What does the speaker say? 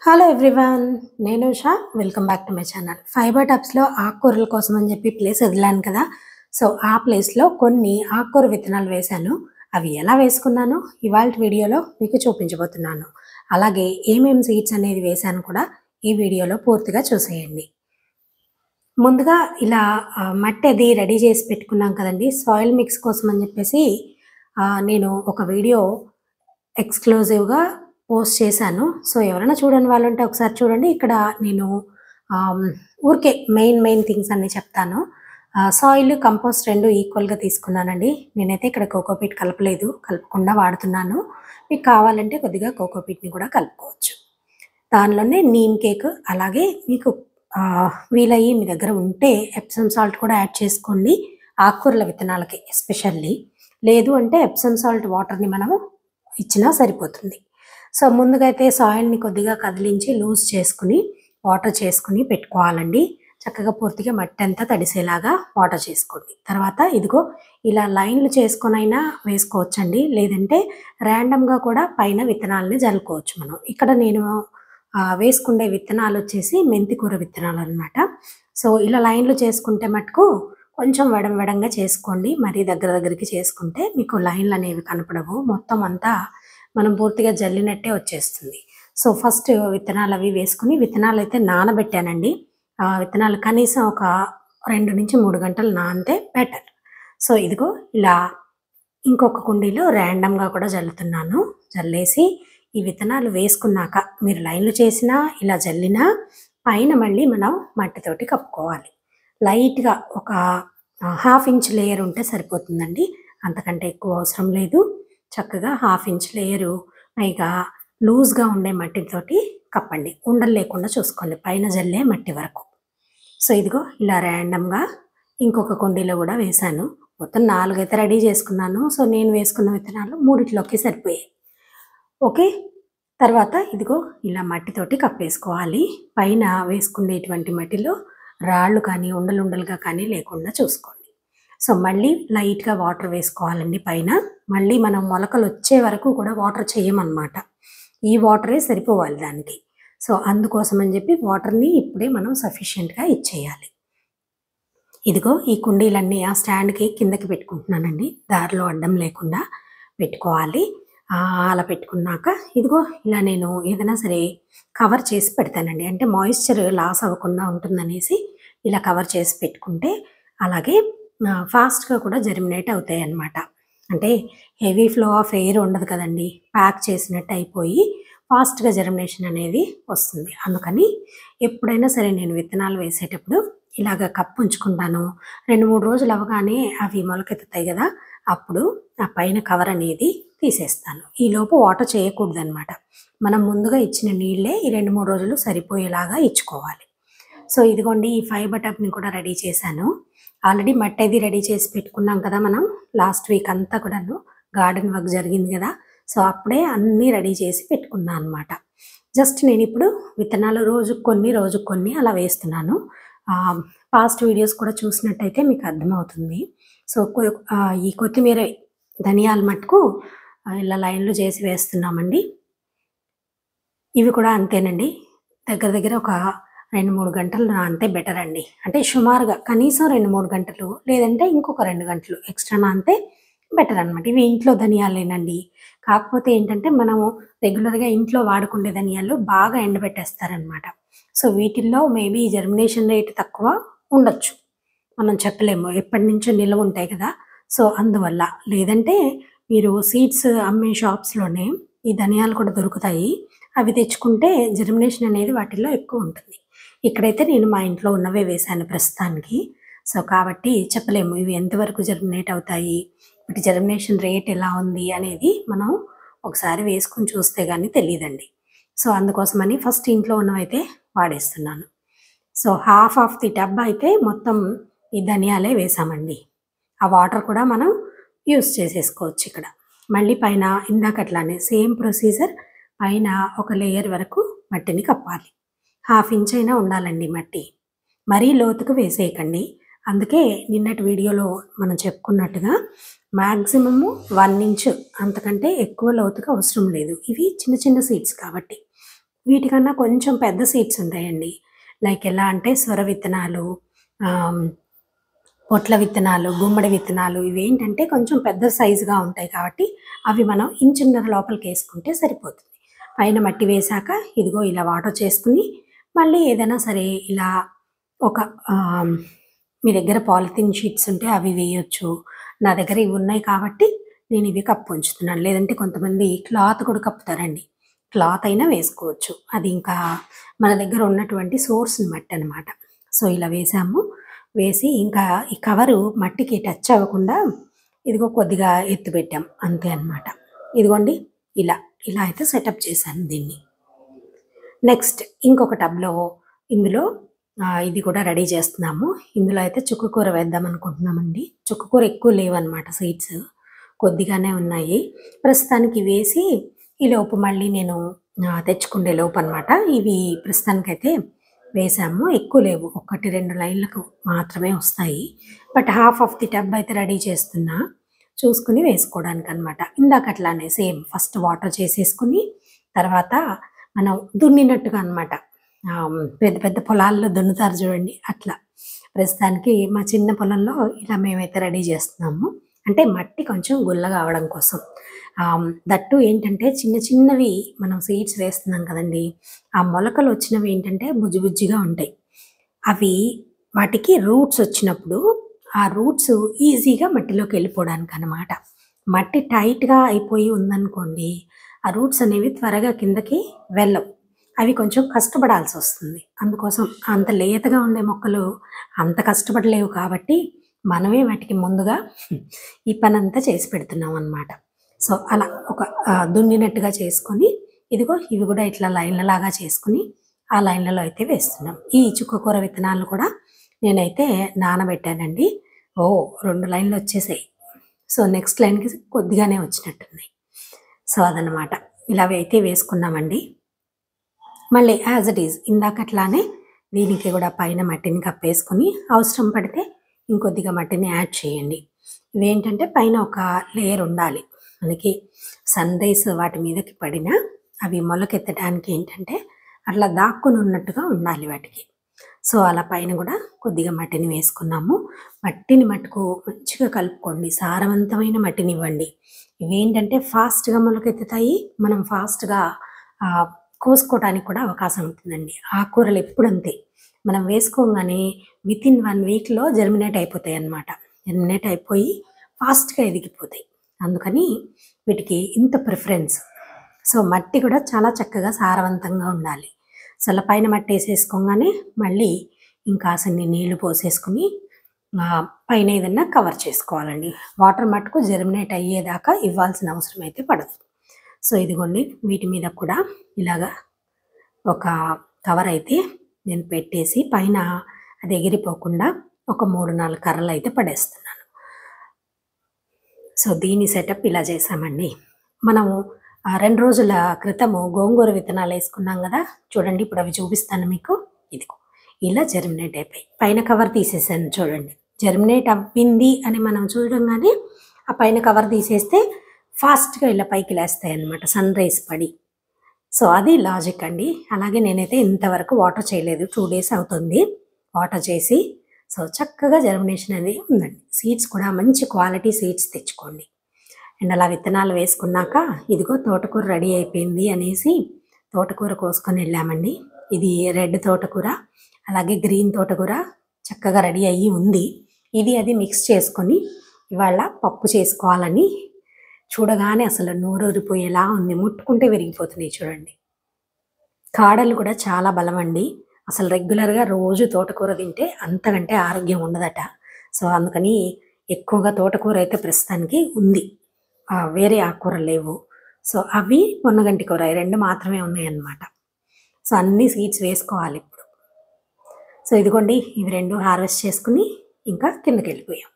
Hello everyone, నేను Usha. Welcome back to my channel. Fibre టబ్స్లో ఆకుకూరల కోసం అని చెప్పి ప్లేస్ వదిలాను కదా. సో ఆ ప్లేస్లో కొన్ని ఆకుకూర విత్తనాలు వేశాను. అవి ఎలా వేసుకున్నానో ఇవాళ వీడియోలో మీకు చూపించబోతున్నాను. అలాగే ఏమేమి సీడ్స్ అనేది వేశాను కూడా ఈ వీడియోలో పూర్తిగా చూసేయండి. ముందుగా ఇలా మట్టి అది రెడీ చేసి పెట్టుకున్నాం కదండి, సాయిల్ మిక్స్ కోసం అని చెప్పేసి నేను ఒక వీడియో ఎక్స్క్లూజివ్గా పోస్ట్ చేశాను. సో ఎవరైనా చూడని వాళ్ళు ఉంటే ఒకసారి చూడండి. ఇక్కడ నేను ఊరికే మెయిన్ థింగ్స్ అన్నీ చెప్తాను. సాయిల్, కంపోస్ట్ రెండు ఈక్వల్గా తీసుకున్నానండి. నేనైతే ఇక్కడ కోకోపీట్ కలపకుండా వాడుతున్నాను. మీకు కావాలంటే కొద్దిగా కోకోపీట్ని కూడా కలుపుకోవచ్చు. దానిలోనే నీమ్ కేక్, అలాగే మీకు వీలయ్యి మీ దగ్గర ఉంటే ఎప్సమ్ సాల్ట్ కూడా యాడ్ చేసుకోండి ఆకుకూరల విత్తనాలకి ఎస్పెషల్లీ. లేదు అంటే ఎప్సమ్ సాల్ట్ వాటర్ని మనము ఇచ్చినా సరిపోతుంది. సో ముందుగా అయితే సాయిల్ని కొద్దిగా కదిలించి లూజ్ చేసుకుని వాటర్ చేసుకుని పెట్టుకోవాలండి. చక్కగా పూర్తిగా మట్టి అంతా తడిసేలాగా వాటర్ చేసుకోండి. తర్వాత ఇదిగో ఇలా లైన్లు చేసుకొనైనా వేసుకోవచ్చండి, లేదంటే ర్యాండమ్గా కూడా పైన విత్తనాలని జల్లుకోవచ్చు మనం. ఇక్కడ నేను వేసుకునే విత్తనాలు వచ్చేసి మెంతికూర విత్తనాలు అనమాట. సో ఇలా లైన్లు చేసుకుంటే మటుకు కొంచెం వెడంగా చేసుకోండి. మరీ దగ్గరికి చేసుకుంటే మీకు లైన్లు అనేవి కనపడవు, మొత్తం అంతా మనం పూర్తిగా జల్లినట్టే వచ్చేస్తుంది. సో ఫస్ట్ విత్తనాలు అవి వేసుకుని, విత్తనాలు అయితే నానబెట్టానండి. విత్తనాలు కనీసం ఒక 2 నుంచి 3 గంటలు నానితే బెటర్. సో ఇదిగో ఇలా ఇంకొక కుండీలో ర్యాండమ్గా కూడా జల్లుతున్నాను. జల్లేసి ఈ విత్తనాలు వేసుకున్నాక మీరు లైన్లు చేసినా ఇలా జల్లినా పైన మళ్ళీ మనం మట్టితోటి కప్పుకోవాలి. లైట్గా ఒక 1/2 ఇంచ్ లేయర్ ఉంటే సరిపోతుందండి, అంతకంటే ఎక్కువ అవసరం లేదు. చక్కగా 1/2 ఇంచ్ లేయరు పైగా లూజ్గా ఉండే మట్టితోటి కప్పండి. ఉండలు లేకుండా చూసుకోండి పైన జల్లే మట్టి వరకు. సో ఇదిగో ఇలా ర్యాండమ్గా ఇంకొక కుండీలో కూడా వేశాను. మొత్తం 4 అయితే రెడీ చేసుకున్నాను. సో నేను వేసుకున్న విత్తనాలు 3 సరిపోయాయి. ఓకే, తర్వాత ఇదిగో ఇలా మట్టితోటి కప్పేసుకోవాలి. పైన వేసుకునేటువంటి మట్టిలో రాళ్ళు కానీ ఉండలుగా కానీ లేకుండా చూసుకోండి. సో మళ్ళీ లైట్గా వాటర్ వేసుకోవాలండి పైన. మళ్ళీ మనం మొలకలు వచ్చే వరకు కూడా వాటర్ చేయమన్నమాట. ఈ వాటరే సరిపోవాలి దానికి. సో అందుకోసం అని చెప్పి వాటర్ని ఇప్పుడే మనం సఫిషియెంట్గా ఇచ్చేయాలి. ఇదిగో ఈ కుండీలన్నీ ఆ స్టాండ్కి కిందకి పెట్టుకుంటున్నానండి, దారిలో అడ్డం లేకుండా పెట్టుకోవాలి. అలా పెట్టుకున్నాక ఇదిగో ఇలా నేను ఏదైనా సరే కవర్ చేసి పెడతానండి, అంటే మాయిశ్చర్ లాస్ అవ్వకుండా ఉంటుందనేసి ఇలా కవర్ చేసి పెట్టుకుంటే అలాగే ఫాస్ట్గా కూడా జర్మినేట్ అవుతాయి అన్నమాట. అంటే హెవీ ఫ్లో ఆఫ్ ఎయిర్ ఉండదు కదండి, ప్యాక్ చేసినట్టు అయిపోయి ఫాస్ట్గా జర్మినేషన్ అనేది వస్తుంది. అందుకని ఎప్పుడైనా సరే నేను విత్తనాలు వేసేటప్పుడు ఇలాగ కప్పు ఉంచుకుంటాను. 2-3 రోజులు అవగానే అవి మొలకెత్తుతాయి కదా, అప్పుడు ఆ పైన కవర్ అనేది తీసేస్తాను. ఈలోపు వాటర్ చేయకూడదు అనమాట. మనం ముందుగా ఇచ్చిన నీళ్ళే ఈ 2-3 రోజులు సరిపోయేలాగా ఇచ్చుకోవాలి. సో ఇదిగోండి ఈ ఫైబర్ టబ్ని కూడా రెడీ చేశాను. ఆల్రెడీ మట్టి అది రెడీ చేసి పెట్టుకున్నాం కదా మనం. లాస్ట్ వీక్ అంతా కూడాను గార్డెన్ వర్క్ జరిగింది కదా, సో అప్పుడే అన్నీ రెడీ చేసి పెట్టుకున్నాను అనమాట. జస్ట్ నేను ఇప్పుడు విత్తనాలు రోజుకు కొన్ని అలా వేస్తున్నాను. పాస్ట్ వీడియోస్ కూడా చూసినట్టయితే మీకు అర్థమవుతుంది. సో ఈ కొత్తిమీర, ధనియాల మట్టుకు ఇలా లైన్లు చేసి వేస్తున్నామండి. ఇవి కూడా అంతేనండి, దగ్గర ఒక 2-3 గంటలు నానితే బెటర్ అండి. అంటే సుమారుగా కనీసం 2-3 గంటలు, లేదంటే ఇంకొక 2 గంటలు ఎక్స్ట్రా నానితే బెటర్ అనమాట. ఇవి ఇంట్లో ధనియాలేనండి. కాకపోతే ఏంటంటే మనము రెగ్యులర్గా ఇంట్లో వాడుకునే ధనియాలు బాగా ఎండబెట్టేస్తారనమాట. సో వీటిల్లో మేబీ జర్మినేషన్ రేట్ తక్కువ ఉండొచ్చు, మనం చెప్పలేము, ఎప్పటి నుంచో నిల్వ ఉంటాయి కదా. సో అందువల్ల, లేదంటే మీరు సీడ్స్ అమ్మే షాప్స్లోనే ఈ ధనియాలు కూడా దొరుకుతాయి, అవి తెచ్చుకుంటే జర్మినేషన్ అనేది వాటిల్లో ఎక్కువ ఉంటుంది. ఇక్కడైతే నేను మా ఇంట్లో ఉన్నవే వేశాను ప్రస్తుతానికి. సో కాబట్టి చెప్పలేము ఇవి ఎంతవరకు జర్మినేట్ అవుతాయి, వీటి జర్మినేషన్ రేట్ ఎలా ఉంది అనేది మనం ఒకసారి వేసుకొని చూస్తే కానీ తెలియదండి. సో అందుకోసమని ఫస్ట్ ఇంట్లో ఉన్నవైతే వాడేస్తున్నాను. So half of the tub అయితే మొత్తం ఈ ధనియాలే వేసామండి. ఆ వాటర్ కూడా మనం యూస్ చేసేసుకోవచ్చు ఇక్కడ. మళ్ళీ పైన ఇందాకట్లానే సేమ్ ప్రొసీజర్, పైన ఒక లేయర్ వరకు మట్టిని కప్పాలి. 1/2 ఇంచ్ అయినా ఉండాలండి మట్టి, మరీ లోతుకు వేసేయకండి. అందుకే నిన్నటి వీడియోలో మనం చెప్పుకున్నట్టుగా మ్యాక్సిమము 1 ఇంచ్, అంతకంటే ఎక్కువ లోతుగా అవసరం లేదు. ఇవి చిన్న సీడ్స్ కాబట్టి వీటికన్నా కొంచెం పెద్ద సీడ్స్ ఉంటాయండి. లైక్ ఎలా అంటే సొర విత్తనాలు, ఆహ్, పొట్ల విత్తనాలు, గుమ్మడి విత్తనాలు ఇవేంటంటే కొంచెం పెద్ద సైజుగా ఉంటాయి కాబట్టి అవి మనం ఇంచున్నర లోపలికేసుకుంటే సరిపోతుంది. పైన మట్టి వేశాక ఇదిగో ఇలా వాటర్ చేసుకుని మళ్ళీ ఏదైనా సరే ఇలా ఒక మీ దగ్గర పాలిథిన్ షీట్స్ ఉంటే అవి వేయొచ్చు. నా దగ్గర ఇవి ఉన్నాయి కాబట్టి నేను ఇవి కప్పి ఉంచుతున్నాను. లేదంటే కొంతమంది క్లాత్ కూడా కప్పుతారండి. క్లాత్ అయినా వేసుకోవచ్చు. అది ఇంకా మన దగ్గర ఉన్నటువంటి సోర్స్‌ని బట్టి అనమాట. సో, ఇలా వేసాము. వేసి ఇంకా ఈ కవరు మట్టికి టచ్ అవ్వకుండా ఇదిగో కొద్దిగా ఎత్తు పెట్టాం అంతే అనమాట. ఇదిగోండి ఇలా, ఇలా అయితే సెటప్ చేశాను దీన్ని. నెక్స్ట్ ఇంకొక టబ్‌లో ఇందులో ఇది కూడా రెడీ చేస్తున్నాము. ఇందులో అయితే చుక్కకూర వేద్దాం అనుకుంటున్నామండి. చుక్కకూర ఎక్కువ లేవన్నమాట సీడ్స్. కొద్దిగానే ఉన్నాయి. ప్రస్తుతానికి వేసి ఈలోపు మళ్ళీ నేను తెచ్చుకునే లోపు అనమాట. ఇవి ప్రస్తుతానికైతే వేసాము. ఎక్కువ లేవు. 1, 2 లైన్లకు మాత్రమే వస్తాయి. But half of the tub అయితే రెడీ చేస్తున్నా. చూసుకుని వేసుకోవడానికనమాట. ఇందాక అట్లానే సేమ్ ఫస్ట్ వాటర్ చేసేసుకుని తర్వాత మనం దున్నినట్టుగా అనమాట. పెద్ద పెద్ద పొలాల్లో దున్నుతారు చూడండి అట్లా. ప్రస్తుతానికి మా చిన్న పొలంలో ఇలా మేమైతే రెడీ చేస్తున్నాము. అంటే మట్టి కొంచెం గుల్లగా అవ్వడం కోసం. దట్టు ఏంటంటే చిన్న చిన్నవి మనం సీడ్స్ వేస్తున్నాం కదండీ! ఆ మొలకలు వచ్చినవి ఏంటంటే బుజ్జి బుజ్జిగా ఉంటాయి. అవి వాటికి రూట్స్ వచ్చినప్పుడు ఆ రూట్స్ ఈజీగా మట్టిలోకి వెళ్ళిపోవడానికనమాట. మట్టి టైట్‌గా అయిపోయి ఉందనుకోండి, ఆ రూట్స్ అనేవి త్వరగా కిందకి వెళ్ళవు. అవి కొంచెం కష్టపడాల్సొస్తుంది. అందుకోసం అంత లేతగా ఉండే మొక్కలు అంత కష్టపడలేవు కాబట్టి మనమే వాటికి ముందుగా ఈ పనంతా చేసి పెడుతున్నామనమాట. సో, అలా ఒక దున్నినట్టుగా చేసుకొని ఇదిగో ఇవి కూడా ఇట్లా లైన్‌లలాగా చేసుకొని ఆ లైన్‌లలో అయితే వేస్తున్నాం. ఈ చుక్కకూర విత్తనాలు కూడా నేనైతే నానబెట్టానండి. ఓహ్! 2 లైన్‌లు వచ్చేసాయి. సో, నెక్స్ట్ లైన్‌కి కొద్దిగానే వచ్చినట్టున్నాయి. సో, అదనమాట. ఇలా అయితే వేసుకున్నామండి. మళ్ళీ యాజ్ ఇట్ ఈజ్ ఇందాకట్లానే దీనికి కూడా పైన మట్టిని కప్పేసుకొని అవసరం పడితే ఇంకొద్దిగా మట్టిని యాడ్ చేయండి. ఇవేంటంటే పైన ఒక లేయర్ ఉండాలి. మనకి సన్ రైజ్ వాటి మీదకి పడినా అవి మొలకెత్తడానికి ఏంటంటే అట్లా దాక్కుని ఉన్నట్టుగా ఉండాలి వాటికి. సో, అలా పైన కూడా కొద్దిగా మట్టిని వేసుకున్నాము. మట్టిని మట్టుకు మంచిగా కలుపుకోండి. సారవంతమైన మట్టినివ్వండి. ఇవేంటంటే ఫాస్ట్‌గా మొలకెత్తుతాయి. మనం ఫాస్ట్‌గా కోసుకోవడానికి కూడా అవకాశం ఉంటుందండి. ఆకుకూరలు ఎప్పుడంతే. మనం వేసుకోగానే వితిన్ 1 వీక్‌లో జర్మినేట్ అయిపోతాయన్నమాట. జర్మినేట్ అయిపోయి ఫాస్ట్‌గా ఎదిగిపోతాయి. అందుకని వీటికి ఇంత ప్రిఫరెన్స్. సో, మట్టి కూడా చాలా చక్కగా సారవంతంగా ఉండాలి. సో, అలా పైన మట్టి వేసేసుకోగానే మళ్ళీ ఇంకాసన్ని నీళ్లు పోసేసుకొని పైన ఏదన్నా కవర్ చేసుకోవాలండి. వాటర్ మట్టుకు జర్మినేట్ అయ్యేదాకా ఇవ్వాల్సిన అవసరం అయితే పడదు. సో, ఇదిగోండి వీటి మీద కూడా ఇలాగా ఒక కవర్ అయితే నేను పెట్టేసి పైన అది ఎగిరిపోకుండా ఒక 3, 4 కర్రలు అయితే పడేస్తున్నాను. సో, దీని సెటప్ ఇలా చేశామండి. మనము 2 రోజుల క్రితము గోంగూర విత్తనాలు వేసుకున్నాం కదా! చూడండి ఇప్పుడు అవి చూపిస్తాను మీకు. ఇదిగో ఇలా జర్మినేట్ అయిపోయాయి. పైన కవర్ తీసేసాను చూడండి. జర్మినేట్ అవ్వింది అని మనం చూడంగానే ఆ పైన కవర్ తీసేస్తే ఫాస్ట్‌గా ఇలా పైకి లేస్తాయన్నమాట సన్ రైజ్ పడి. సో, అది లాజిక్ అండి. అలాగే నేనైతే ఇంతవరకు వాటర్ చేయలేదు. 2 డేస్ అవుతుంది వాటర్ చేసి. సో, చక్కగా జర్మినేషన్ అనేది ఉందండి. సీడ్స్ కూడా మంచి క్వాలిటీ సీడ్స్ తెచ్చుకోండి. అండ్ అలా విత్తనాలు వేసుకున్నాక ఇదిగో తోటకూర రెడీ అయిపోయింది అనేసి తోటకూర కోసుకొని వెళ్ళామండి. ఇది రెడ్ తోటకూర అలాగే గ్రీన్ తోటకూర చక్కగా రెడీ అయ్యి ఉంది. ఇది అది మిక్స్ చేసుకొని ఇవాళ పప్పు చేసుకోవాలని చూడగానే అసలు నోరూరిపోయేలా ఉంది. ముట్టుకుంటే విరిగిపోతున్నాయి చూడండి. కాడలు కూడా చాలా బలమండి. అసలు రెగ్యులర్‌గా రోజు తోటకూర తింటే అంతకంటే ఆరోగ్యం ఉండదట. సో, అందుకని ఎక్కువగా తోటకూర అయితే ప్రస్తుతానికి ఉంది. వేరే ఆకుకూరలు లేవు. సో, అవి పొన్నగంటి కూర ఈ 2 మాత్రమే ఉన్నాయన్నమాట. సో, అన్ని సీడ్స్ వేసుకోవాలి ఇప్పుడు. సో, ఇదిగోండి ఇవి 2 హార్వెస్ట్ చేసుకొని ఇంకా కిందకెళ్ళిపోయాం.